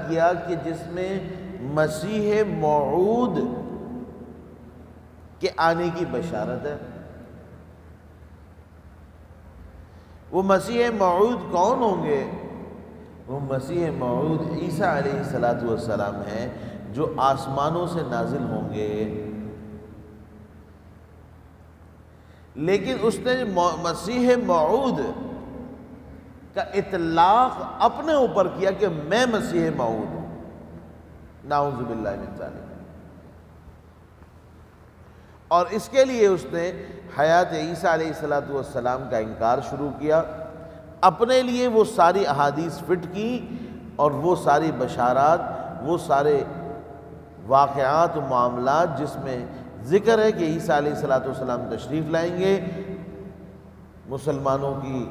کیا کہ جس میں مسیح موعود کے آنے کی بشارت ہے۔ وہ مسیح موعود کون ہوں گے؟ وہ مسیح موعود عیسیٰ علیہ السلام ہیں جو آسمانوں سے نازل ہوں گے۔ لیکن اس نے مسیح موعود کا اطلاق اپنے اوپر کیا کہ میں مسیح موعود ہوں، نعوذ باللہ من ذالک، اور اس کے لیے اس نے حیات عیسیٰ علیہ السلام کا انکار شروع کیا، اپنے لیے وہ ساری احادیث فٹ کی اور وہ ساری بشارات، وہ سارے واقعات و معاملات جس میں ذکر ہے کہ عیسیٰ علیہ السلام تشریف لائیں گے، مسلمانوں کی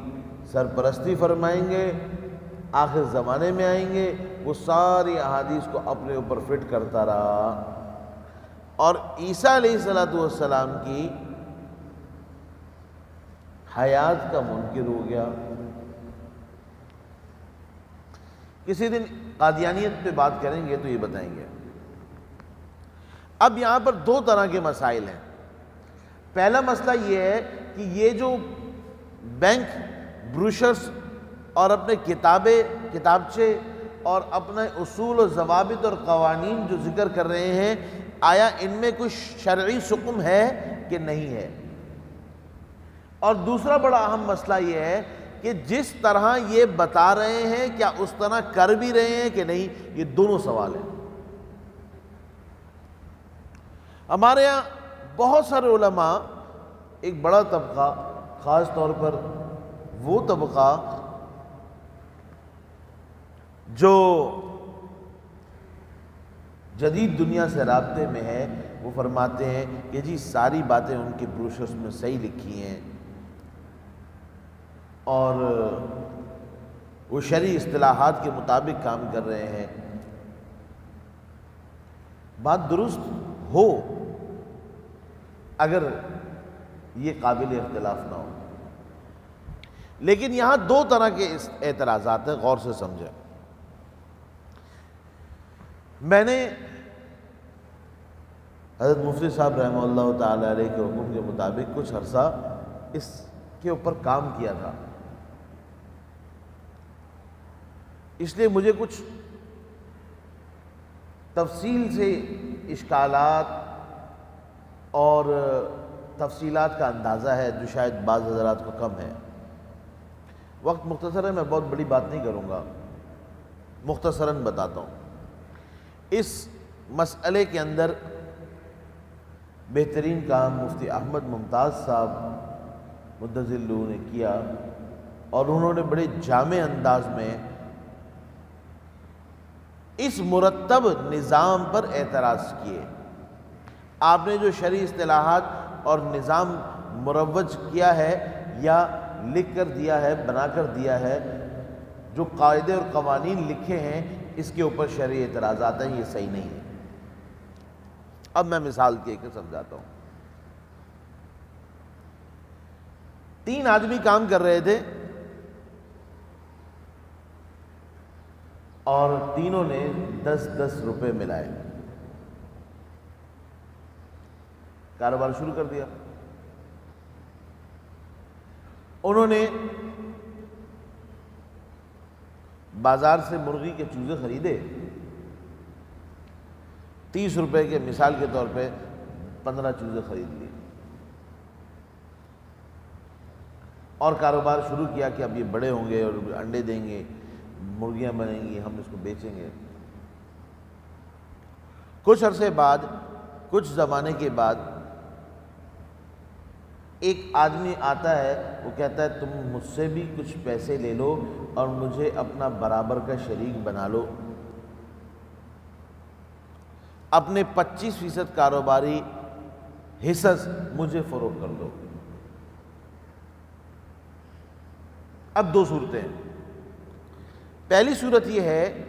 سرپرستی فرمائیں گے، آخر زمانے میں آئیں گے، وہ ساری احادیث کو اپنے اوپر فٹ کرتا رہا، اور عیسیٰ علیہ السلام کی حیات کا منکر ہو گیا۔ کسی دن قادیانیت پہ بات کریں گے تو یہ بتائیں گے۔ اب یہاں پر دو طرح کے مسائل ہیں۔ پہلا مسئلہ یہ ہے کہ یہ جو بینک بروشرز اور اپنے کتابچے اور اپنے اصول و ضوابط اور قوانین جو ذکر کر رہے ہیں، آیا ان میں کوئی شرعی سقم ہے کہ نہیں ہے؟ اور دوسرا بڑا اہم مسئلہ یہ ہے کہ جس طرح یہ بتا رہے ہیں کیا اس طرح کر بھی رہے ہیں کہ نہیں؟ یہ دونوں سوال ہیں۔ ہمارے یہاں بہت سارے علماء، ایک بڑا طبقہ، خاص طور پر وہ طبقہ جو جدید دنیا سے رابطے میں ہے، وہ فرماتے ہیں کہ جی ساری باتیں ان کے بروشرز میں صحیح لکھی ہیں اور وہ شرعی اصطلاحات کے مطابق کام کر رہے ہیں۔ بات درست ہو اگر یہ قابل اختلاف نہ ہو، لیکن یہاں دو طرح کے اعتراضات ہیں، غور سے سمجھیں۔ میں نے حضرت مفتی صاحب رحمہ اللہ تعالی علیہ کے حکم کے مطابق کچھ عرصہ اس کے اوپر کام کیا تھا، اس لیے مجھے کچھ تفصیل سے اشکالات اور تفصیلات کا اندازہ ہے جو شاید بعض حضرات کو کم ہے۔ وقت مختصر ہے، میں بہت بڑی بات نہیں کروں گا، مختصراً بتاتا ہوں۔ اس مسئلے کے اندر بہترین کام مفتی احمد ممتاز صاحب مدظلہ نے کیا، اور انہوں نے بڑے جامع انداز میں اس مرتب نظام پر اعتراض کیے۔ آپ نے جو شرعی اصطلاحات اور نظام مروج کیا ہے یا لکھ کر دیا ہے، بنا کر دیا ہے، جو قاعدے اور قوانین لکھے ہیں، اس کے اوپر شرعی اعتراضات ہیں، یہ صحیح نہیں ہے۔ اب میں مثال کے سمجھاتا ہوں۔ 3 آدمی کام کر رہے تھے اور تینوں نے 10-10 روپے ملائے، کاروبار شروع کر دیا۔ انہوں نے بازار سے مرغی کے چوزے خریدے، 30 روپے کے، مثال کے طور پہ 15 چوزے خرید لیے، اور کاروبار شروع کیا کہ اب یہ بڑے ہوں گے اور انڈے دیں گے، مرغیاں بنیں گی، ہم اس کو بیچیں گے۔ کچھ عرصے بعد، کچھ زمانے کے بعد، ایک آدمی آتا ہے، وہ کہتا ہے تم مجھ سے بھی کچھ پیسے لے لو اور مجھے اپنا برابر کا شریک بنا لو، اپنے 25% کاروباری حصص مجھے فروخت کر دو۔ اب 2 صورتیں ہیں۔ پہلی صورت یہ ہے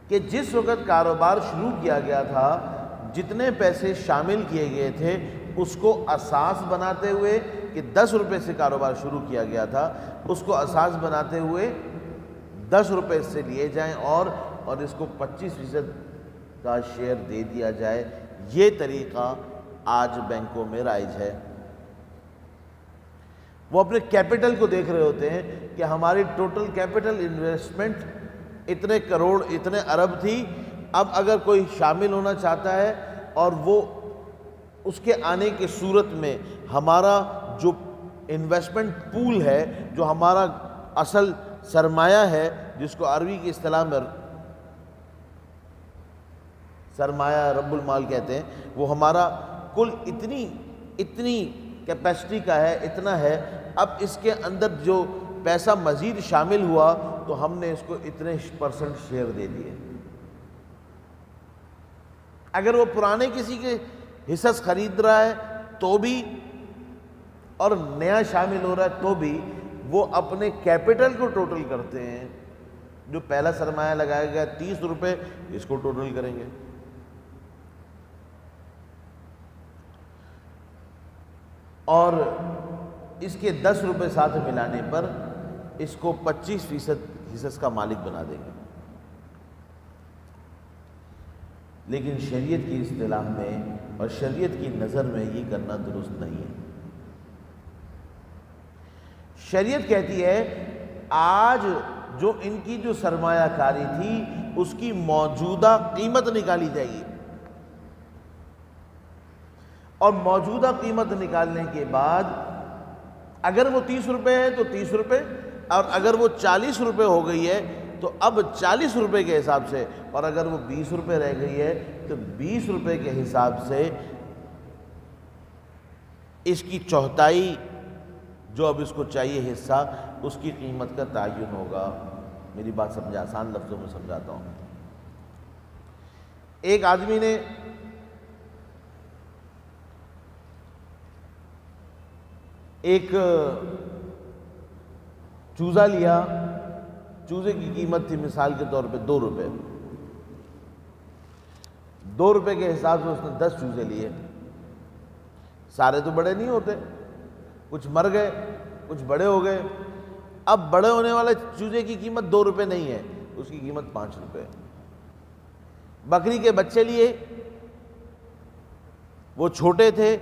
کہ جس وقت کاروبار شروع کیا گیا تھا، جتنے پیسے شامل کیے گئے تھے اس کو اساس بناتے ہوئے کہ 10 روپے سے کاروبار شروع کیا گیا تھا، اس کو اساس بناتے ہوئے 10 روپے سے لیے جائیں اور اس کو 25% کا شیئر دے دیا جائے. یہ طریقہ آج بینکوں میں رائج ہے. وہ اپنے کیپٹل کو دیکھ رہے ہوتے ہیں کہ ہماری ٹوٹل کیپٹل انویسٹمنٹ اتنے کروڑ اتنے ارب تھی. اب اگر کوئی شامل ہونا چاہتا ہے اور وہ اس کے آنے کی صورت میں ہمارا جو انویسٹمنٹ پول ہے، جو ہمارا اصل سرمایہ ہے، جس کو عربی کی اصطلاح میں سرمایہ رب المال کہتے ہیں، وہ ہمارا کل اتنی کیپیسٹی کا ہے، اتنا ہے. اب اس کے اندر جو پیسہ مزید شامل ہوا تو ہم نے اس کو اتنے % شیئر دے دیے. اگر وہ پرانے کسی کے حصص خرید رہا ہے تو بھی اور نیا شامل ہو رہا ہے تو بھی وہ اپنے کیپٹل کو ٹوٹل کرتے ہیں. جو پہلا سرمایہ لگایا گیا 30 روپے، اس کو ٹوٹل کریں گے. اور اس کے 10 روپے ساتھ ملانے پر اس کو 25% حصص کا مالک بنا دیں گے. لیکن شریعت کی اصطلاح میں اور شریعت کی نظر میں یہ کرنا درست نہیں ہے. شریعت کہتی ہے آج جو ان کی جو سرمایہ کاری تھی اس کی موجودہ قیمت نکالی جائے گی، اور موجودہ قیمت نکالنے کے بعد اگر وہ 30 روپے ہے تو 30 روپے، اور اگر وہ 40 روپے ہو گئی ہے تو اب 40 روپے کے حساب سے، اور اگر وہ 20 روپے رہ گئی ہے تو 20 روپے کے حساب سے اس کی چوتھائی جو اب اس کو چاہیے حصہ، اس کی قیمت کا تعین ہوگا. میری بات سمجھا، آسان لفظوں میں سمجھاتا ہوں. ایک آدمی نے ایک چوزہ لیا. چوزے کی قیمت تھی مثال کے طور پہ 2 روپے. 2 روپے کے حساب سے اس نے 10 چوزے لیے. سارے تو بڑے نہیں ہوتے، کچھ مر گئے، کچھ بڑے ہو گئے. اب بڑے ہونے والے چوزے کی قیمت 2 روپے نہیں ہے، اس کی قیمت 5 روپے. بکری کے بچے لیے، وہ چھوٹے تھے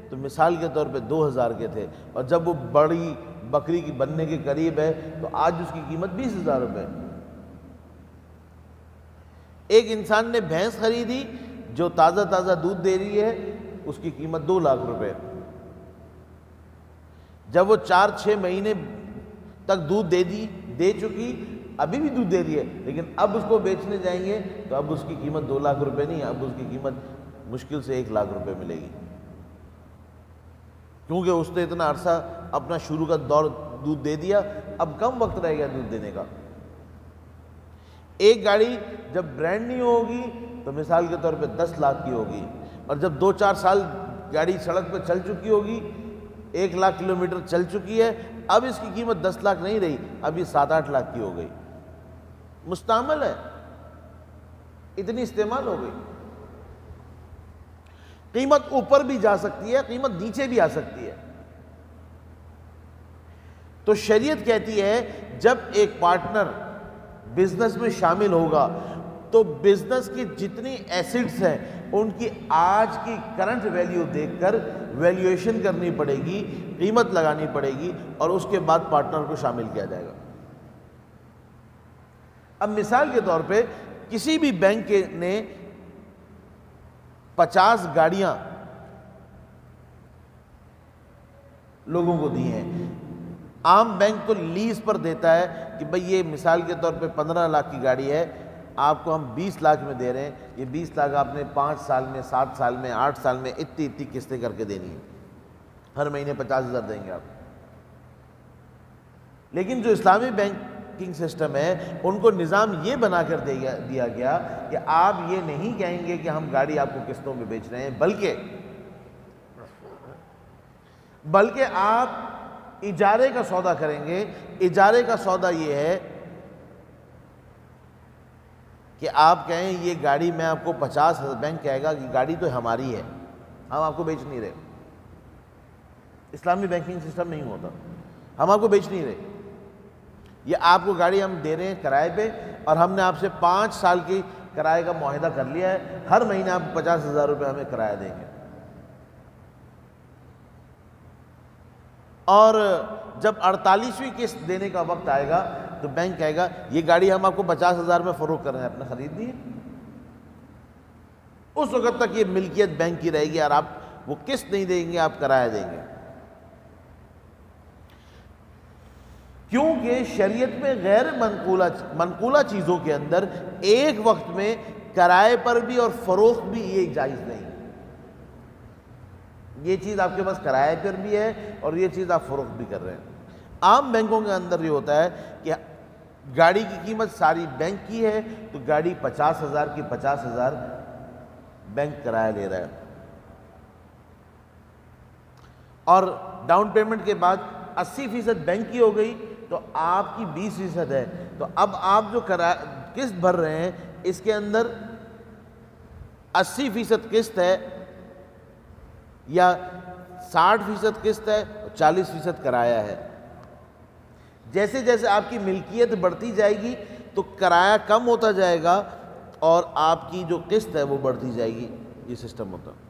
تو مثال کے طور پہ 2000 کے تھے، اور جب وہ بڑی بکری کی بننے کے قریب ہے تو آج اس کی قیمت 20,000 روپے. ایک انسان نے بھینس خریدی جو تازہ دودھ دے رہی ہے، اس کی قیمت 2 لاکھ روپے. جب وہ 4-6 مہینے تک دودھ دے چکی، ابھی بھی دودھ دے رہی ہے، لیکن اب اس کو بیچنے جائیں گے تو اب اس کی قیمت 2 لاکھ روپے نہیں، اب اس کی قیمت مشکل سے 1 لاکھ روپے ملے گی، کیونکہ اس نے اتنا عرصہ اپنا شروع کا دور دودھ دے دیا، اب کم وقت رہ گیا دودھ دینے کا. ایک گاڑی جب برانڈ نہیں ہوگی تو مثال کے طور پہ 10 لاکھ کی ہوگی، اور جب 2-4 سال گاڑی سڑک پہ چل چکی ہوگی، 1 لاکھ کلومیٹر چل چکی ہے، اب اس کی قیمت 10 لاکھ نہیں رہی، اب یہ 7-8 لاکھ کی ہو گئی. مستعمل ہے، اتنی استعمال ہو گئی. قیمت اوپر بھی جا سکتی ہے، قیمت نیچے بھی آ سکتی ہے. تو شریعت کہتی ہے جب ایک پارٹنر بزنس میں شامل ہوگا تو بزنس کی جتنی ایسٹس ہیں ان کی آج کی کرنٹ ویلیو دیکھ کر ویلیویشن کرنی پڑے گی، قیمت لگانی پڑے گی، اور اس کے بعد پارٹنر کو شامل کیا جائے گا. اب مثال کے طور پہ کسی بھی بینک نے 50 گاڑیاں لوگوں کو دی ہیں. عام بینک تو لیز پر دیتا ہے کہ بھئی یہ مثال کے طور پہ 15 لاکھ کی گاڑی ہے، آپ کو ہم 20 لاکھ میں دے رہے ہیں، یہ 20 لاکھ آپ نے 5 سال میں، 7 سال میں، 8 سال میں اتنی قسطیں کر کے دینی ہے، ہر مہینے 50,000 دیں گے آپ. لیکن جو اسلامی بینکنگ سسٹم ہے ان کو نظام یہ بنا کر دیا گیا کہ آپ یہ نہیں کہیں گے کہ ہم گاڑی آپ کو قسطوں میں بیچ رہے ہیں، بلکہ آپ اجارے کا سودا کریں گے. اجارے کا سودا یہ ہے کہ آپ کہیں یہ گاڑی میں آپ کو 50، بینک کہے گا کہ گاڑی تو ہماری ہے، ہم آپ کو بیچ نہیں رہے. اسلامی بینکنگ سسٹم نہیں ہوتا، ہم آپ کو بیچ نہیں رہے. یہ آپ کو گاڑی ہم دے رہے ہیں کرائے پہ، اور ہم نے آپ سے 5 سال کی کرائے کا معاہدہ کر لیا ہے، ہر مہینے آپ 50,000 روپے ہمیں کرایہ دیں گے۔ اور جب 48ویں قسط دینے کا وقت آئے گا تو بینک کہے گا یہ گاڑی ہم آپ کو 50,000 میں فروخت کر رہے ہیں، اپنے خریدنی ہے۔ اس وقت تک یہ ملکیت بینک کی رہے گی، اور آپ وہ قسط نہیں دیں گے، آپ کرایہ دیں گے۔ کیونکہ شریعت میں غیر منقولہ چیزوں کے اندر ایک وقت میں کرائے پر بھی اور فروخت بھی یہ جائز نہیں۔ یہ چیز آپ کے پاس کرائے پر بھی ہے اور یہ چیز آپ فروخت بھی کر رہے ہیں۔ عام بینکوں کے اندر یہ ہوتا ہے کہ گاڑی کی قیمت ساری بینک کی ہے تو گاڑی 50,000 کی 50,000 بینک کرایہ لے رہا ہے، اور ڈاؤن پیمنٹ کے بعد 80% بینک کی ہو گئی تو آپ کی 20% ہے۔ تو اب آپ جو قسط بھر رہے ہیں اس کے اندر 80% قسط ہے یا 60% قسط ہے، 40% کرایہ ہے۔ جیسے جیسے آپ کی ملکیت بڑھتی جائے گی تو کرایہ کم ہوتا جائے گا اور آپ کی جو قسط ہے وہ بڑھتی جائے گی۔ یہ سسٹم ہوتا ہے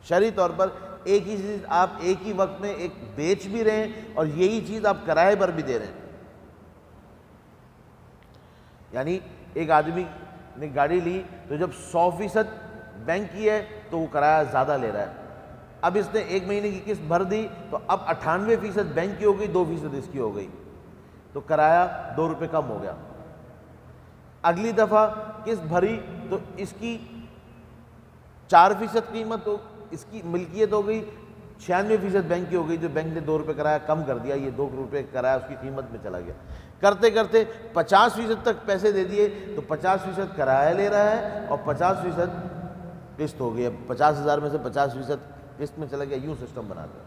شرعی طور پر۔ ایک ہی چیز آپ ایک ہی وقت میں ایک بیچ بھی رہے ہیں اور یہی چیز آپ کرائے پر بھی دے رہے ہیں۔ یعنی ایک آدمی نے گاڑی لی تو جب 100% بینک کی ہے تو وہ کرایہ زیادہ لے رہا ہے، اب اس نے 1 مہینے کی قسط بھر دی تو اب 98% بینک کی ہو گئی، 2% اس کی ہو گئی، تو کرایہ 2 روپے کم ہو گیا۔ اگلی دفعہ قسط بھری تو اس کی 4% قیمت تو اس کی ملکیت ہو گئی، 96% بینک کی ہو گئی، جو بینک نے 2 روپے کرایہ کم کر دیا، یہ 2 روپے کرایہ اس کی قیمت میں چلا گیا۔ کرتے کرتے 50% تک پیسے دے دیے تو 50% کرایہ لے رہا ہے اور 50% قسط ہو گئی۔ اب 50,000 میں سے 50% قسط میں چلا گیا، یوں سسٹم بنا دیا۔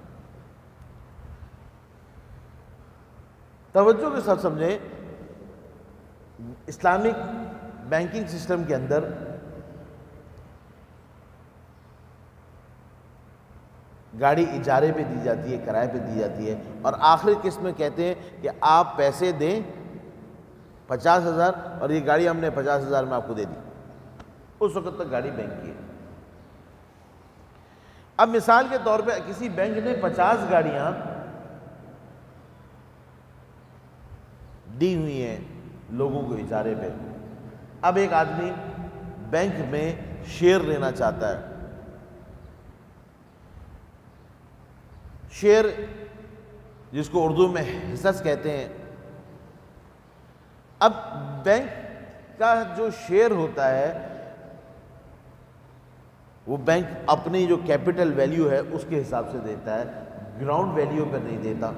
توجہ کے ساتھ سمجھیں، اسلامک بینکنگ سسٹم کے اندر گاڑی اجارے پہ دی جاتی ہے، کرائے پہ دی جاتی ہے، اور آخری قسط میں کہتے ہیں کہ آپ پیسے دیں 50,000 اور یہ گاڑی ہم نے 50,000 میں آپ کو دے دی۔ اس وقت تک گاڑی بینک کی ہے۔ اب مثال کے طور پہ کسی بینک نے 50 گاڑیاں دی ہوئی ہیں لوگوں کو اجارے پہ۔ اب ایک آدمی بینک میں شیئر لینا چاہتا ہے۔ شیئر جس کو اردو میں حصص کہتے ہیں۔ اب بینک کا جو شیئر ہوتا ہے وہ بینک اپنی جو کیپٹل ویلیو ہے اس کے حساب سے دیتا ہے، گراؤنڈ ویلیو پہ نہیں دیتا۔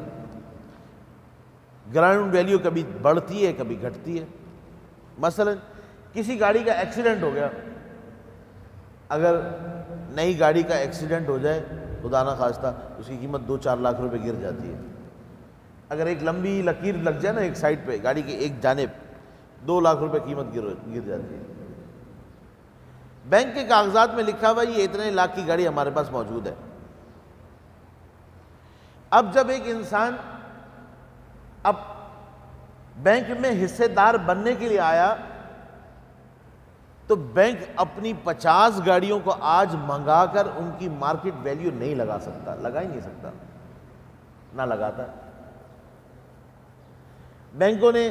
گراؤنڈ ویلیو کبھی بڑھتی ہے کبھی گھٹتی ہے۔ مثلا کسی گاڑی کا ایکسیڈنٹ ہو گیا، اگر نئی گاڑی کا ایکسیڈنٹ ہو جائے خدا نہ خواستہ اس کی قیمت 2-4 لاکھ روپے گر جاتی ہے۔ اگر ایک لمبی لکیر لگ جائے نا ایک سائڈ پہ گاڑی کی ایک جانب، 2 لاکھ روپے قیمت گر جاتی ہے۔ بینک کے کاغذات میں لکھا ہوا یہ اتنے لاکھ کی گاڑی ہمارے پاس موجود ہے۔ اب جب ایک انسان اب بینک میں حصے دار بننے کے لیے آیا تو بینک اپنی 50 گاڑیوں کو آج منگا کر ان کی مارکیٹ ویلیو نہیں لگا سکتا، لگا ہی نہیں سکتا، نہ لگاتا۔ بینکوں نے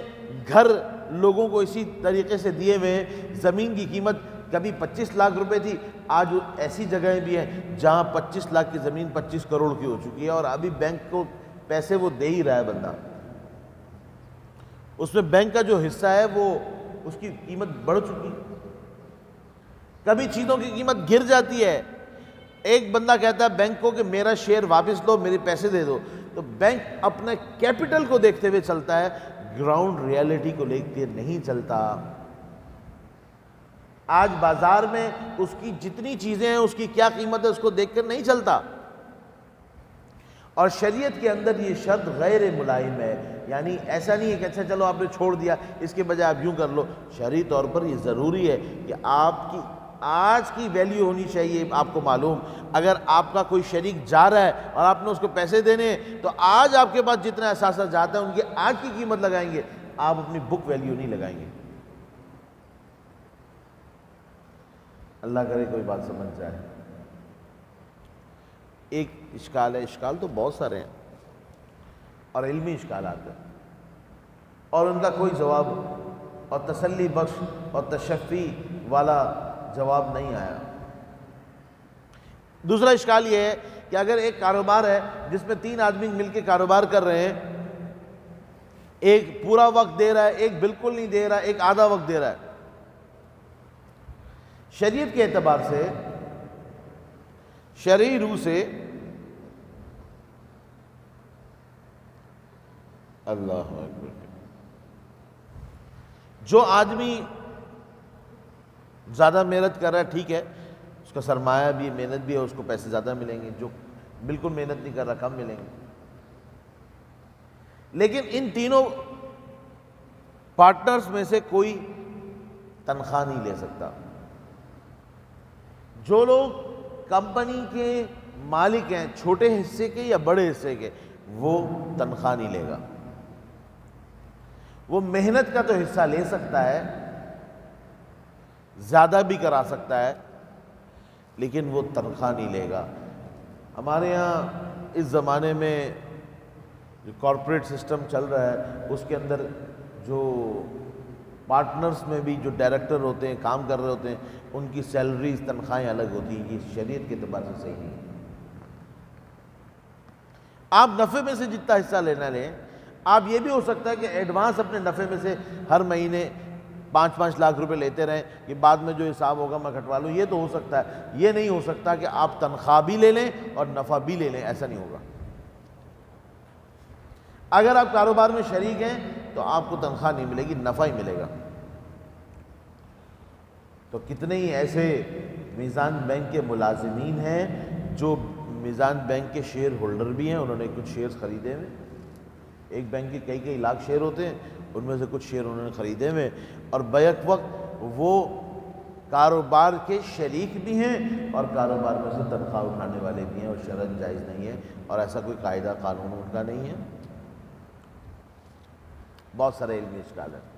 گھر لوگوں کو اسی طریقے سے دیے ہوئے، زمین کی قیمت کبھی 25 لاکھ روپے تھی، آج ایسی جگہیں بھی ہیں جہاں 25 لاکھ کی زمین 25 کروڑ کی ہو چکی ہے، اور ابھی بینک کو پیسے وہ دے ہی رہا ہے بندہ۔ اس میں بینک کا جو حصہ ہے وہ اس کی قیمت بڑھ چکی۔ کبھی چیزوں کی قیمت گر جاتی ہے، ایک بندہ کہتا ہے بینک کو کہ میرا شیئر واپس دو، میرے پیسے دے دو، تو بینک اپنے کیپٹل کو دیکھتے ہوئے چلتا ہے، گراؤنڈ ریالٹی کو لے کے نہیں چلتا۔ آج بازار میں اس کی جتنی چیزیں ہیں اس کی کیا قیمت ہے اس کو دیکھ کر نہیں چلتا۔ اور شریعت کے اندر یہ شرط غیر ملائم ہے، یعنی ایسا نہیں ہے کہ اچھا چلو آپ نے چھوڑ دیا اس کے بجائے آپ یوں کر لو۔ شرعی طور پر یہ ضروری ہے کہ آپ کی آج کی ویلیو ہونی چاہیے آپ کو معلوم. اگر آپ کا کوئی شریک جا رہا ہے اور آپ نے اس کو پیسے دینے ہیں تو آج آپ کے پاس جتنا احساسات جاتا ہے ان کی آج کی قیمت لگائیں گے, آپ اپنی بک ویلیو نہیں لگائیں گے. اللہ کرے کوئی بات سمجھ جائے. ایک اشکال ہے, اشکال تو بہت سارے ہیں اور علمی اشکالات ہیں, اور ان کا کوئی جواب اور تسلی بخش اور تشفی والا جواب نہیں آیا. دوسرا اشکال یہ ہے کہ اگر ایک کاروبار ہے جس میں 3 آدمی مل کے کاروبار کر رہے ہیں, ایک پورا وقت دے رہا ہے, ایک بالکل نہیں دے رہا, ایک آدھا وقت دے رہا ہے. شریعت کے اعتبار سے, شرعی روح سے, اللہ اکبر, جو آدمی زیادہ محنت کر رہا ہے ٹھیک ہے, اس کا سرمایہ بھی محنت بھی ہے, اس کو پیسے زیادہ ملیں گے. جو بالکل محنت نہیں کر رہا کم ملیں گے. لیکن ان تینوں پارٹنرز میں سے کوئی تنخواہ نہیں لے سکتا. جو لوگ کمپنی کے مالک ہیں, چھوٹے حصے کے یا بڑے حصے کے, وہ تنخواہ نہیں لے گا. وہ محنت کا تو حصہ لے سکتا ہے, زیادہ بھی کرا سکتا ہے, لیکن وہ تنخواہ نہیں لے گا. ہمارے یہاں اس زمانے میں جو کارپوریٹ سسٹم چل رہا ہے اس کے اندر جو پارٹنرز میں بھی جو ڈائریکٹر ہوتے ہیں, کام کر رہے ہوتے ہیں, ان کی سیلریز, تنخواہیں الگ ہوتی ہیں. یہ شریعت کے اعتبار سے صحیح نہیں ہے. آپ نفع میں سے جتنا حصہ لینا لیں. آپ یہ بھی ہو سکتا ہے کہ ایڈوانس اپنے نفع میں سے ہر مہینے 5-5 لاکھ روپے لیتے رہیں کہ بعد میں جو حساب ہوگا میں کٹوا لوں. یہ تو ہو سکتا ہے. یہ نہیں ہو سکتا کہ آپ تنخواہ بھی لے لیں اور نفع بھی لے لیں, ایسا نہیں ہوگا. اگر آپ کاروبار میں شریک ہیں تو آپ کو تنخواہ نہیں ملے گی, نفع ہی ملے گا. تو کتنے ہی ایسے میزان بینک کے ملازمین ہیں جو میزان بینک کے شیئر ہولڈر بھی ہیں, انہوں نے کچھ شیئرز خریدے ہوئے. ایک بینک کے کئی لاکھ شیئر ہوتے ہیں, ان میں سے کچھ شیئر انہوں نے خریدے ہوئے, اور بیک وقت وہ کاروبار کے شریک بھی ہیں اور کاروبار میں سے تنخواہ اٹھانے والے بھی ہیں, اور شرعاً جائز نہیں ہے, اور ایسا کوئی قاعدہ قانون ان کا نہیں ہے. بہت سارے علمی اشکال ہیں.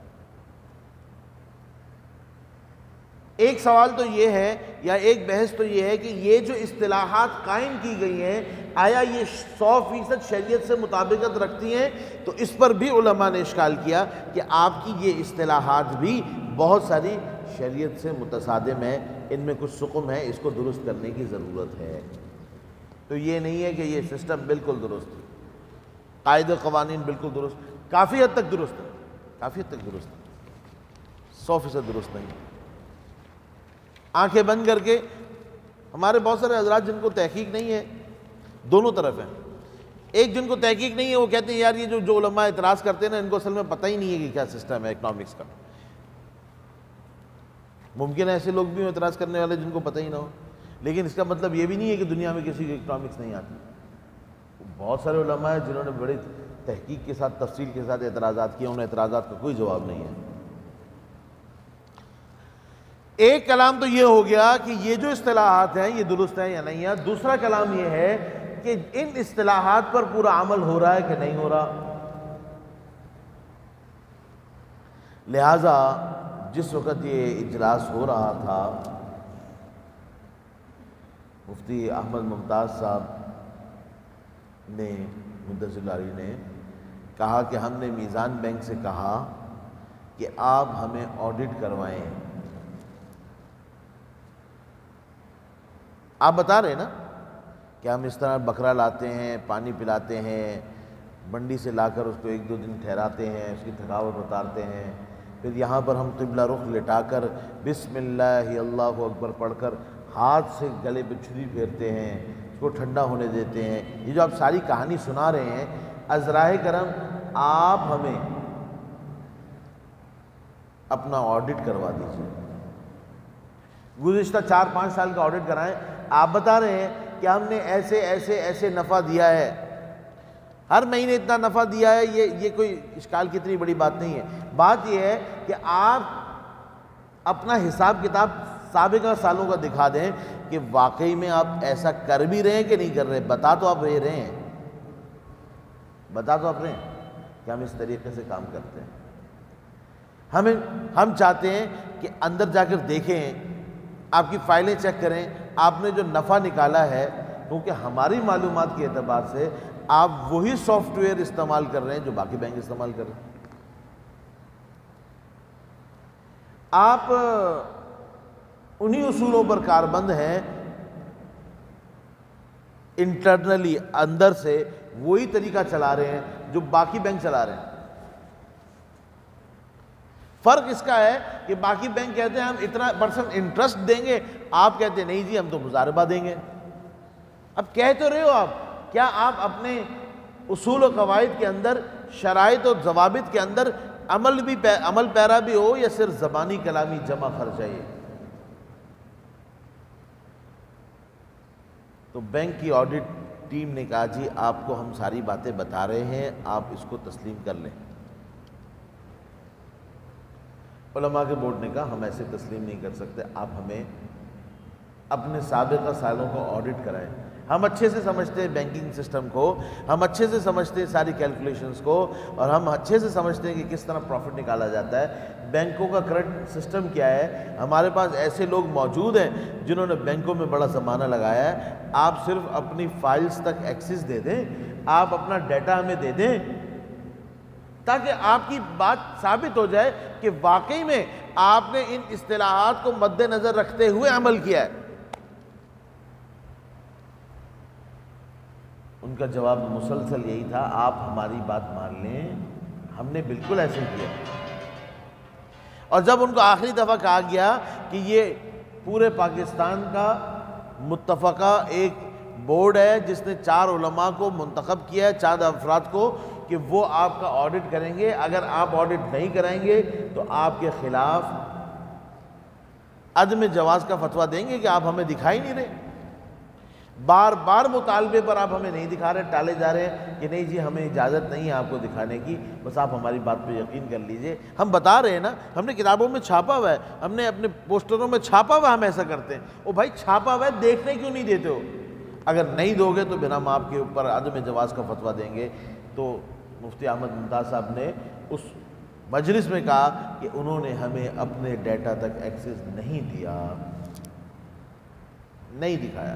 ایک سوال تو یہ ہے, یا ایک بحث تو یہ ہے کہ یہ جو اصطلاحات قائم کی گئی ہیں, آیا یہ 100% شریعت سے مطابقت رکھتی ہیں؟ تو اس پر بھی علماء نے اشکال کیا کہ آپ کی یہ اصطلاحات بھی بہت ساری شریعت سے متصادم ہیں, ان میں کچھ سقم ہے, اس کو درست کرنے کی ضرورت ہے. تو یہ نہیں ہے کہ یہ سسٹم بالکل درست ہے, قاعدے قوانین بالکل درست, کافی حد تک درست ہے, کافی حد تک درست ہے, 100% درست نہیں. آنکھیں بند کر کے, ہمارے بہت سارے حضرات جن کو تحقیق نہیں ہے, دونوں طرف ہیں. ایک جن کو تحقیق نہیں ہے وہ کہتے ہیں یار یہ جو علماء اعتراض کرتے ہیں نا, ان کو اصل میں پتہ ہی نہیں ہے کہ کیا سسٹم ہے اکنامکس کا. ممکن ہے ایسے لوگ بھی اعتراض کرنے والے جن کو پتہ ہی نہ ہو, لیکن اس کا مطلب یہ بھی نہیں ہے کہ دنیا میں کسی کو اکنامکس نہیں آتی. بہت سارے علماء ہیں جنہوں نے بڑی تحقیق کے ساتھ, تفصیل کے ساتھ اعتراضات کیے, ان اعتراضات کا کوئی جواب نہیں ہے. ایک کلام تو یہ ہو گیا کہ یہ جو اصطلاحات ہیں یہ درست ہیں یا نہیں ہے. دوسرا کلام یہ ہے کہ ان اصطلاحات پر پورا عمل ہو رہا ہے کہ نہیں ہو رہا. لہٰذا جس وقت یہ اجلاس ہو رہا تھا, مفتی احمد ممتاز صاحب نے, مدثر اللہ علیہ نے کہا کہ ہم نے میزان بینک سے کہا کہ آپ ہمیں آڈٹ کروائیں. آپ بتا رہے ہیں نا کہ ہم اس طرح بکرا لاتے ہیں, پانی پلاتے ہیں, منڈی سے لا کر اس کو 1-2 دن ٹھہراتے ہیں, اس کی تھکاوٹ اتارتے ہیں, پھر یہاں پر ہم قبلہ رخ لٹا کر بسم اللہ اللہ اکبر پڑھ کر ہاتھ سے گلے پہ چھری پھیرتے ہیں, اس کو ٹھنڈا ہونے دیتے ہیں. یہ جو آپ ساری کہانی سنا رہے ہیں, عذرائے کرم آپ ہمیں اپنا آڈٹ کروا دیجیے. گزشتہ 4-5 سال کا آڈٹ کرائیں. آپ بتا رہے ہیں کہ ہم نے ایسے ایسے ایسے نفع دیا ہے, ہر مہینے اتنا نفع دیا ہے. یہ کوئی اشکال کی اتنی بڑی بات نہیں ہے. بات یہ ہے کہ آپ اپنا حساب کتاب سابقہ سالوں کا دکھا دیں کہ واقعی میں آپ ایسا کر بھی رہے ہیں کہ نہیں کر رہے. بتا تو آپ رہے ہیں کہ ہم اس طریقے سے کام کرتے ہیں. ہم چاہتے ہیں کہ اندر جا کر دیکھیں, آپ کی فائلیں چیک کریں, آپ نے جو نفع نکالا ہے, کیونکہ ہماری معلومات کے اعتبار سے آپ وہی سافٹ ویئر استعمال کر رہے ہیں جو باقی بینک استعمال کر رہے ہیں. آپ انہی اصولوں پر کاربند ہیں, انٹرنلی اندر سے وہی طریقہ چلا رہے ہیں جو باقی بینک چلا رہے ہیں. فرق اس کا ہے کہ باقی بینک کہتے ہیں ہم اتنا % انٹرسٹ دیں گے, آپ کہتے ہیں نہیں جی ہم تو مضاربہ دیں گے. اب کہہ تو رہے ہو آپ, کیا آپ اپنے اصول و قواعد کے اندر, شرائط و ضوابط کے اندر عمل پیرا بھی ہو, یا صرف زبانی کلامی جمع خرچ ہے یہ؟ تو بینک کی آڈٹ ٹیم نے کہا جی آپ کو ہم ساری باتیں بتا رہے ہیں, آپ اس کو تسلیم کر لیں. علماء کے بورڈ نے کہا ہم ایسے تسلیم نہیں کر سکتے, آپ ہمیں اپنے سابقہ سالوں کو آڈٹ کرائیں. ہم اچھے سے سمجھتے ہیں بینکنگ سسٹم کو, ہم اچھے سے سمجھتے ہیں ساری کیلکولیشنز کو, اور ہم اچھے سے سمجھتے ہیں کہ کس طرح پروفٹ نکالا جاتا ہے, بینکوں کا کرنٹ سسٹم کیا ہے. ہمارے پاس ایسے لوگ موجود ہیں جنہوں نے بینکوں میں بڑا زمانہ لگایا ہے. آپ صرف اپنی فائلز تک ایکسس دے دیں, آپ اپنا ڈیٹا ہمیں دے دیں, تاکہ آپ کی بات ثابت ہو جائے کہ واقعی میں آپ نے ان اصطلاحات کو مد نظر رکھتے ہوئے عمل کیا ہے. ان کا جواب مسلسل یہی تھا, آپ ہماری بات مان لیں, ہم نے بالکل ایسے کیا. اور جب ان کو آخری دفعہ کہا گیا کہ یہ پورے پاکستان کا متفقہ ایک بورڈ ہے جس نے 4 علماء کو منتخب کیا ہے, 4 افراد کو, کہ وہ آپ کا آڈٹ کریں گے, اگر آپ آڈٹ نہیں کرائیں گے تو آپ کے خلاف عدم جواز کا فتویٰ دیں گے کہ آپ ہمیں دکھائی نہیں رہے. بار بار مطالبے پر آپ ہمیں نہیں دکھا رہے, ٹالے جا رہے ہیں کہ نہیں جی ہمیں اجازت نہیں ہے آپ کو دکھانے کی, بس آپ ہماری بات پہ یقین کر لیجئے. ہم بتا رہے ہیں نا, ہم نے کتابوں میں چھاپا ہوا ہے, ہم نے اپنے پوسٹروں میں چھاپا ہوا, ہم ایسا کرتے ہیں. او بھائی چھاپا ہوا ہے, دیکھنے کیوں نہیں دیتے ہو؟ اگر نہیں دو گے تو پھر ہم آپ کے اوپر عدم جواز کا فتویٰ دیں گے. تو مفتی احمد ممتاز صاحب نے اس مجلس میں کہا کہ انہوں نے ہمیں اپنے ڈیٹا تک ایکسس نہیں دیا, نہیں دکھایا,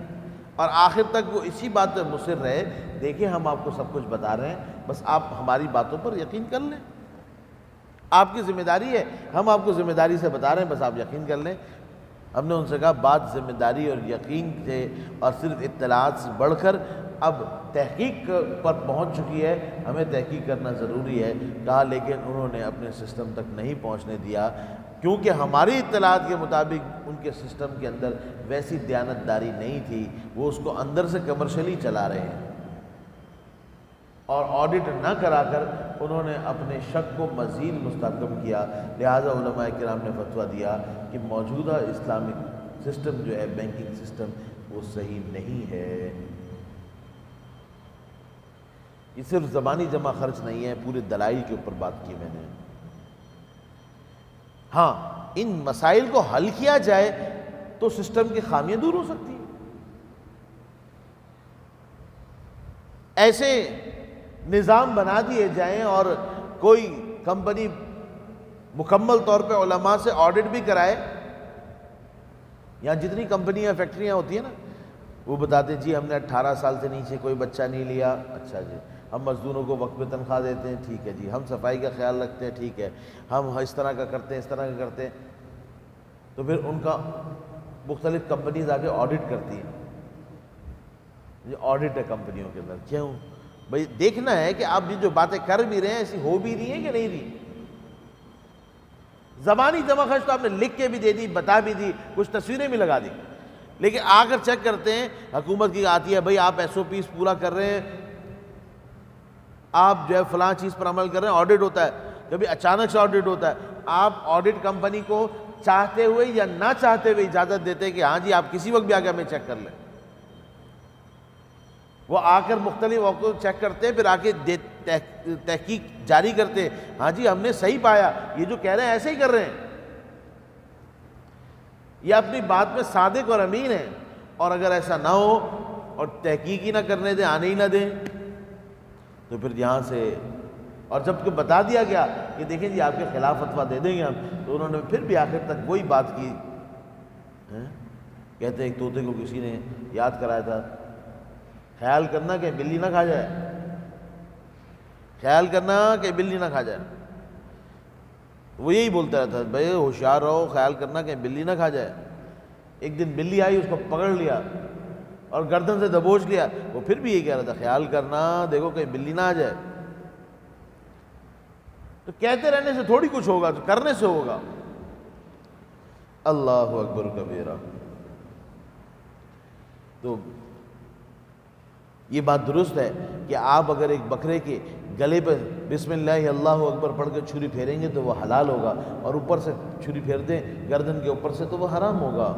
اور آخر تک وہ اسی بات پہ مصر رہے. دیکھیں ہم آپ کو سب کچھ بتا رہے ہیں, بس آپ ہماری باتوں پر یقین کر لیں, آپ کی ذمہ داری ہے, ہم آپ کو ذمہ داری سے بتا رہے ہیں, بس آپ یقین کر لیں. ہم نے ان سے کہا بات ذمہ داری اور یقین سے اور صرف اطلاعات سے بڑھ کر اب تحقیق پر پہنچ چکی ہے, ہمیں تحقیق کرنا ضروری ہے. کہا لیکن انہوں نے اپنے سسٹم تک نہیں پہنچنے دیا, کیونکہ ہماری اطلاعات کے مطابق ان کے سسٹم کے اندر ویسی دیانتداری نہیں تھی, وہ اس کو اندر سے کمرشلی چلا رہے ہیں. اور آڈٹ نہ کرا کر انہوں نے اپنے شک کو مزید مستحکم کیا. لہٰذا علماء کرام نے فتویٰ دیا کہ موجودہ اسلامک سسٹم جو ہے, بینکنگ سسٹم, وہ صحیح نہیں ہے. یہ صرف زبانی جمع خرچ نہیں ہے, پورے دلائل کے اوپر بات کی میں نے. ہاں ان مسائل کو حل کیا جائے تو سسٹم کی خامیاں دور ہو سکتی ہیں. ایسے نظام بنا دیے جائیں اور کوئی کمپنی مکمل طور پہ علماء سے آڈٹ بھی کرائے. یہاں جتنی کمپنیاں فیکٹریاں ہوتی ہیں نا, وہ بتاتے ہیں جی ہم نے 18 سال سے نیچے کوئی بچہ نہیں لیا. اچھا جی, ہم مزدوروں کو وقت پہ تنخواہ دیتے ہیں, ٹھیک ہے جی, ہم صفائی کا خیال رکھتے ہیں, ٹھیک ہے, ہم اس طرح کا کرتے ہیں, اس طرح کا کرتے ہیں. تو پھر ان کا مختلف کمپنیز آ کے آڈٹ کرتی ہیں. یہ آڈٹ ہے کمپنیوں کے اندر. کیوں بھئی؟ دیکھنا ہے کہ آپ جو باتیں کر بھی رہے ہیں ایسی ہو بھی رہی ہیں کہ نہیں رہی. زبانی جمع خرچ تو آپ نے لکھ کے بھی دے دی, بتا بھی دی, کچھ تصویریں بھی لگا دی, لیکن آ کر چیک کرتے ہیں, حکومت کی آتی ہے بھئی آپ SOPs پورا کر رہے ہیں, آپ جو ہے فلاں چیز پر عمل کر رہے ہیں, آڈٹ ہوتا ہے. کبھی اچانک سے آڈٹ ہوتا ہے. آپ آڈٹ کمپنی کو چاہتے ہوئے یا نہ چاہتے ہوئے اجازت دیتے ہیں کہ ہاں جی آپ کسی وقت بھی آگے ہمیں چیک کر لیں. وہ آ کر مختلف موقعوں چیک کرتے ہیں, پھر آ کے تحقیق جاری کرتے ہیں, ہاں جی ہم نے صحیح پایا, یہ جو کہہ رہے ہیں ایسے ہی کر رہے ہیں. یا اپنی بات میں صادق اور امین ہیں، اور اگر ایسا نہ ہو اور تحقیق ہی نہ کرنے دیں، آنے ہی نہ دیں، تو پھر یہاں سے، اور جب کہ بتا دیا گیا کہ دیکھیں جی آپ کے خلاف فتویٰ دے دیں گے ہم، تو انہوں نے پھر بھی آخر تک وہی بات کی. کہتے ہیں ایک طوطے کو کسی نے یاد کرایا تھا، خیال کرنا کہ بلی نہ کھا جائے، خیال کرنا کہ بلی نہ کھا جائے. وہ یہی بولتا رہتا بھائی ہوشیار رہو، خیال کرنا کہ بلی نہ کھا جائے. ایک دن بلی آئی، اس کو پکڑ لیا اور گردن سے دبوچ لیا. وہ پھر بھی یہی کہہ رہا تھا خیال کرنا، دیکھو کہ بلی نہ آ جائے. تو کہتے رہنے سے تھوڑی کچھ ہوگا، تو کرنے سے ہوگا. اللہ اکبر کبیرہ. تو یہ بات درست ہے کہ آپ اگر ایک بکرے کے گلے پہ بسم اللہ اللہ اکبر پڑھ کے چھری پھیریں گے تو وہ حلال ہوگا، اور اوپر سے چھری پھیر دیں گردن کے اوپر سے تو وہ حرام ہوگا.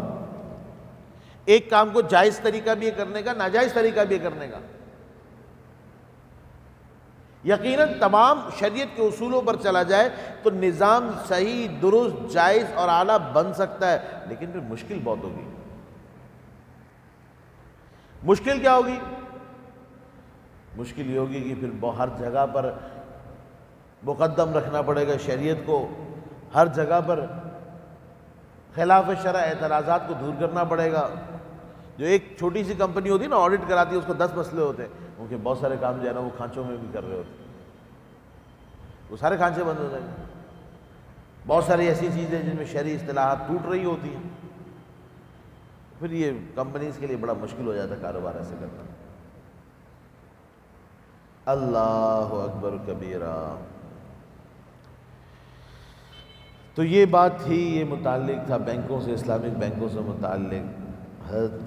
ایک کام کو جائز طریقہ بھی ہے کرنے کا، ناجائز طریقہ بھی ہے کرنے کا. یقیناً تمام شریعت کے اصولوں پر چلا جائے تو نظام صحیح، درست، جائز اور اعلیٰ بن سکتا ہے، لیکن پھر مشکل بہت ہوگی. مشکل کیا ہوگی؟ مشکل یہ ہوگی کہ پھر ہر جگہ پر مقدم رکھنا پڑے گا شریعت کو، ہر جگہ پر خلاف شرع اعتراضات کو دور کرنا پڑے گا. جو ایک چھوٹی سی کمپنی ہوتی ہے نا، آڈٹ کراتی ہے، اس کو 10 مسئلے ہوتے ہیں، ان کے بہت سارے کام جو ہے نا وہ کھانچوں میں بھی کر رہے ہوتے ہیں، وہ سارے کھانچے بند ہو جائیں گے. بہت ساری ایسی چیزیں جن میں شرعی اصطلاحات ٹوٹ رہی ہوتی ہیں، پھر یہ کمپنیز کے لیے بڑا مشکل ہو جاتا ہے کاروبار ایسے کرنا. اللہ اکبر کبیرہ. تو یہ بات تھی، یہ متعلق تھا بینکوں سے، اسلامک بینکوں سے متعلق. حضرت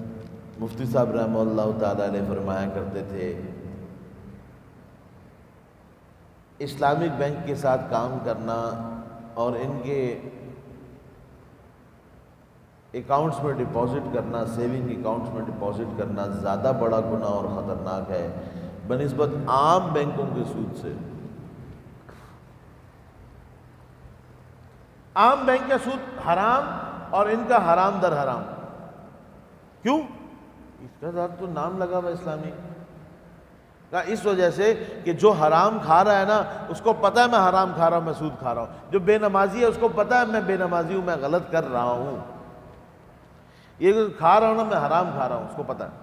مفتی صاحب رحمہ اللہ تعالیٰ علیہ فرمایا کرتے تھے اسلامک بینک کے ساتھ کام کرنا اور ان کے اکاؤنٹس میں ڈپازٹ کرنا، سیونگ اکاؤنٹس میں ڈپازٹ کرنا زیادہ بڑا گناہ اور خطرناک ہے بنسبت عام بینکوں کے سود سے. عام بینک کا سود حرام اور ان کا حرام در حرام. کیوں؟ اس کا ذات تو نام لگا ہوا اسلامی کا، اس وجہ سے کہ جو حرام کھا رہا ہے نا اس کو پتہ ہے میں حرام کھا رہا ہوں، میں سود کھا رہا ہوں. جو بے نمازی ہے اس کو پتہ ہے میں بے نمازی ہوں، میں غلط کر رہا ہوں. یہ کھا رہا ہوں نا، میں حرام کھا رہا ہوں، اس کو پتہ ہے.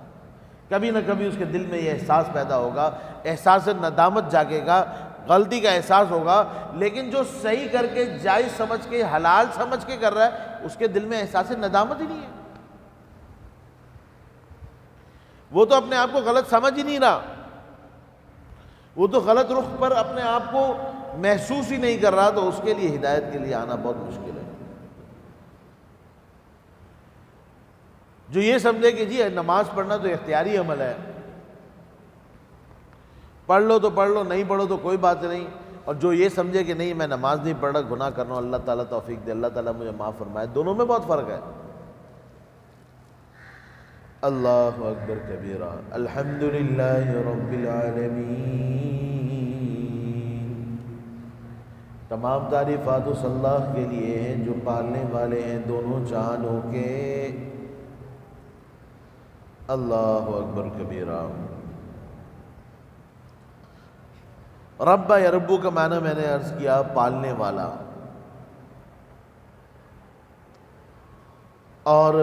کبھی نہ کبھی اس کے دل میں یہ احساس پیدا ہوگا، احساس ندامت جاگے گا، غلطی کا احساس ہوگا. لیکن جو صحیح کر کے جائز سمجھ کے حلال سمجھ کے کر رہا ہے اس کے دل میں احساس ندامت ہی نہیں ہے. وہ تو اپنے آپ کو غلط سمجھ ہی نہیں رہا، وہ تو غلط رخ پر اپنے آپ کو محسوس ہی نہیں کر رہا. تو اس کے لیے ہدایت کے لیے آنا بہت مشکل ہے. جو یہ سمجھے کہ جی نماز پڑھنا تو اختیاری عمل ہے، پڑھ لو تو پڑھ لو، نہیں پڑھو تو کوئی بات نہیں. اور جو یہ سمجھے کہ نہیں میں نماز نہیں پڑھ رہا، گناہ کر رہا ہوں، اللہ تعالیٰ توفیق دے، اللہ تعالیٰ مجھے معاف فرمائے، دونوں میں بہت فرق ہے. اللہ اکبر کبیرہ. الحمدللہ رب العالمین. تمام تعریفات اس اللہ کے لیے ہیں جو پالنے والے ہیں دونوں جہانوں کے. اللہ اکبر کبیرہ. رب یا ربو کا معنی میں نے عرض کیا پالنے والا. اور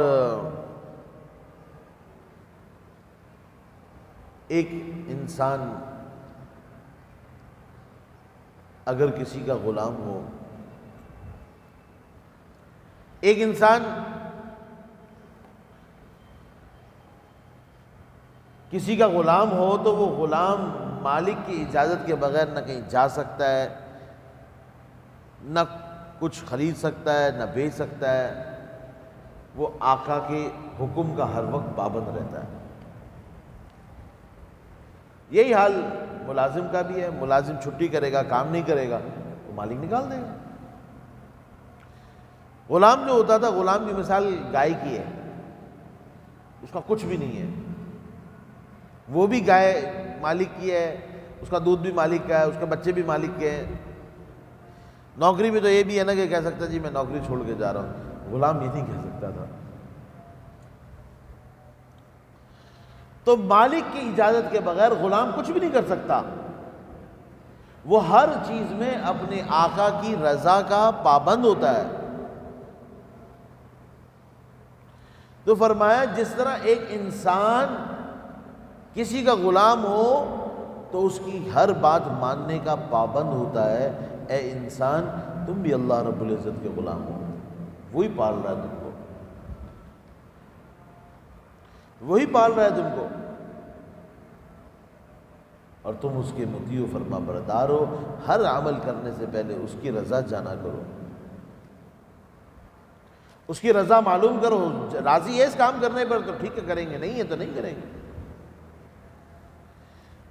ایک انسان اگر کسی کا غلام ہو، ایک انسان کسی کا غلام ہو تو وہ غلام مالک کی اجازت کے بغیر نہ کہیں جا سکتا ہے، نہ کچھ خرید سکتا ہے، نہ بیچ سکتا ہے. وہ آقا کے حکم کا ہر وقت پابند رہتا ہے. یہی حال ملازم کا بھی ہے. ملازم چھٹی کرے گا، کام نہیں کرے گا تو مالک نکال دے گا. غلام جو ہوتا تھا، غلام کی مثال گائے کی ہے، اس کا کچھ بھی نہیں ہے، وہ بھی گائے مالک کی ہے، اس کا دودھ بھی مالک کا ہے، اس کے بچے بھی مالک کے ہیں. نوکری بھی تو یہ بھی ہے نا کہ کہہ سکتا جی میں نوکری چھوڑ کے جا رہا ہوں. غلام یہ نہیں کہہ سکتا تھا. تو مالک کی اجازت کے بغیر غلام کچھ بھی نہیں کر سکتا، وہ ہر چیز میں اپنے آقا کی رضا کا پابند ہوتا ہے۔ تو فرمایا جس طرح ایک انسان کسی کا غلام ہو تو اس کی ہر بات ماننے کا پابند ہوتا ہے، اے انسان تم بھی اللہ رب العزت کے غلام ہو، وہی پال رہا ہے تم کو، وہی پال رہا ہے تم کو، اور تم اس کے مطیع و فرما بردار ہو۔ ہر عمل کرنے سے پہلے اس کی رضا جانا کرو، اس کی رضا معلوم کرو، راضی ہے اس کام کرنے پر تو ٹھیک ہے کریں گے، نہیں ہے تو نہیں کریں گے۔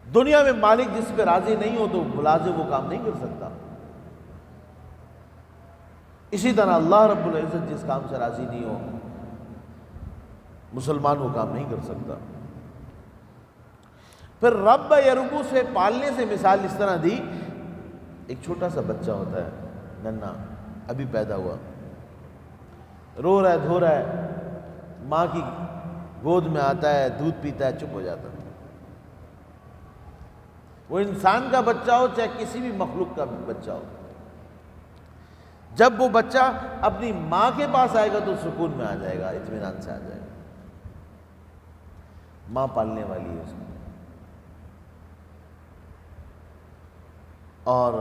دنیا میں مالک جس پہ راضی نہیں ہو تو ملازم وہ کام نہیں کر سکتا، اسی طرح اللہ رب العزت جس کام سے راضی نہیں ہو مسلمان وہ کام نہیں کر سکتا۔ پھر رب یربو سے پالنے سے مثال اس طرح دی، ایک چھوٹا سا بچہ ہوتا ہے ننھا ابھی پیدا ہوا، رو رہا ہے دھو رہا ہے، ماں کی گود میں آتا ہے دودھ پیتا ہے چپ ہو جاتا ہے۔ وہ انسان کا بچہ ہو چاہے کسی بھی مخلوق کا بچہ ہو، جب وہ بچہ اپنی ماں کے پاس آئے گا تو سکون میں آ جائے گا، اطمینان سے آ جائے گا، ماں پالنے والی ہے اس کو۔ اور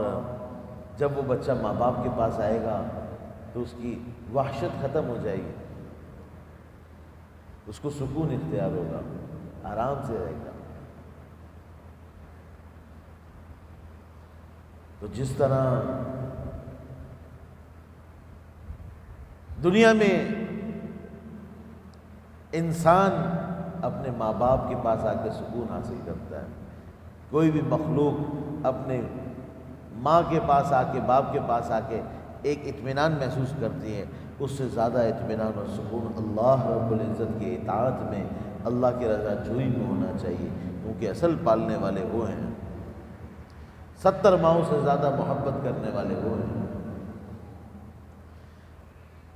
جب وہ بچہ ماں باپ کے پاس آئے گا تو اس کی وحشت ختم ہو جائے گی، اس کو سکون اختیار ہوگا، آرام سے رہے گا۔ تو جس طرح دنیا میں انسان اپنے ماں باپ کے پاس آ کے سکون حاصل کرتا ہے، کوئی بھی مخلوق اپنے ماں کے پاس آ کے باپ کے پاس آ کے ایک اطمینان محسوس کرتی ہے، اس سے زیادہ اطمینان اور سکون اللہ رب العزت کی اطاعت میں، اللہ کی رضا جوئی میں ہونا چاہیے، کیونکہ اصل پالنے والے وہ ہیں، 70 ماؤں سے زیادہ محبت کرنے والے وہ ہیں۔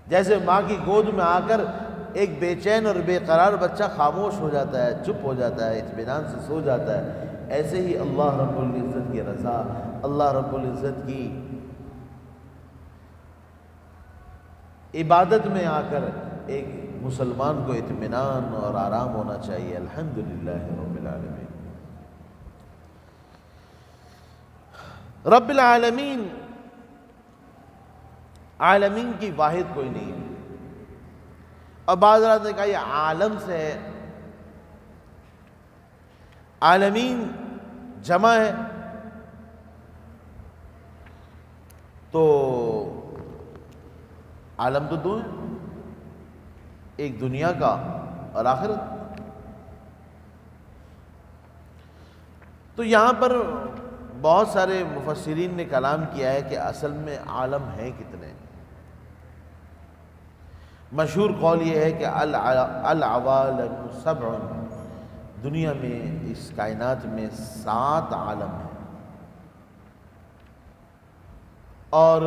جیسے ماں کی گود میں آ کر ایک بے چین اور بے قرار بچہ خاموش ہو جاتا ہے، چپ ہو جاتا ہے، اطمینان سے سو جاتا ہے، ایسے ہی اللہ رب العزت کی رضا، اللہ رب العزت کی عبادت میں آ کر ایک مسلمان کو اطمینان اور آرام ہونا چاہیے۔ الحمدللہ رب العالمین۔ رب العالمین، عالمین کی واحد کوئی نہیں ہے، اور بعض رات نے کہا یہ عالم سے ہے، عالمین جمع ہے تو عالم تو دو ہیں، ایک دنیا کا اور آخرت۔ تو یہاں پر بہت سارے مفسرین نے کلام کیا ہے کہ اصل میں عالم ہیں کتنے۔ مشہور قول یہ ہے کہ العوالم 7، دنیا میں اس کائنات میں 7 عالم ہیں، اور